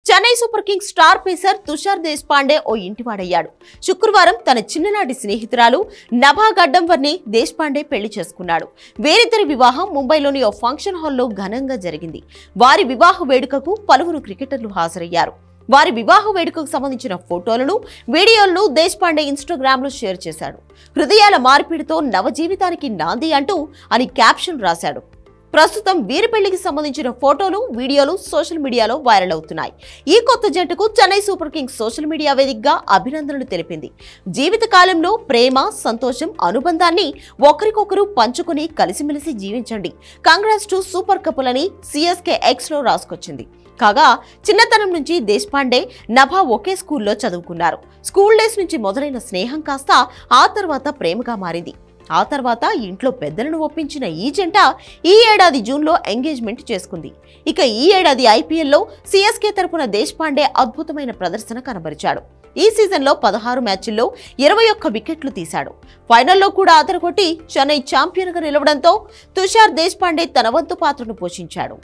Chennai super kings star pacer Tushar Deshpande ఓ ఇంటివాడయ్యాడు. శుక్రవారం తన చిన్ననాటి స్నేహితురాలు నభా గడ్డంవర్ని దేశపాండే పెళ్లి చేసుకున్నాడు. వీరిద్దరి వివాహం ముంబైలోని ఓ ఫంక్షన్ హాల్లో ఘనంగా జరిగింది. వారి వివాహ వేడుకకు పలువురు క్రికెటర్లు హాజరయ్యారు. వారి వివాహ వేడుకకు సంబంధించిన ఫోటోలను, వీడియోలను దేశపాండే ఇన్స్టాగ్రామ్ లో షేర్ చేశాడు. హృదయాల మార్పిడితో నవజీవితానికి నాంది అంటూ అని క్యాప్షన్ రాశాడు. ప్రస్తుతం వీరి పెళ్లికి సంబంధించిన ఫోటోలు, వీడియోలు సోషల్ మీడియాలో వైరల్ అవుతున్నాయి. ఈ కొత్త జంటకు Chennai super kings social media వేదికగా అభినందనలు తెలిపింది. జీవిత కాలంలో ప్రేమ, సంతోషం, అనుబంధాన్ని ఒకరికొకరు పంచుకుని కలిసిమెలిసి జీవించండి. కంగ్రాట్స్ టు సూపర్ కపుల్ అని CSK X లో రాసుకొచ్చింది. కాగా చిన్నతనం నుంచి దేశపాండే, నభా ఒకే స్కూల్లో చదువుకున్నారు. స్కూల్ డేస్ నుంచి మొదలైన స్నేహం కాస్త ఆ తర్వాత ప్రేమగా మారింది. ఆ తర్వాత ఇంట్లో పెద్దలను ఒప్పించిన ఈ జంట ఈ ఏడాది జూన్లో ఎంగేజ్మెంట్ చేసుకుంది. ఇక ఈ ఏడాది IPLలో CSK తరపున దేశపాండే అద్భుతమైన ప్రదర్శన కనబరిచాడు. ఈ సీజన్లో 16 మ్యాచ్ల్లో 21 వికెట్లు తీశాడు. ఫైనల్లో కూడా అదరగొట్టి చెన్నై ఛాంపియన్గా నిలవడంతో తుషార్ దేశపాండే తన వంతు పాత్రను పోషించాడు.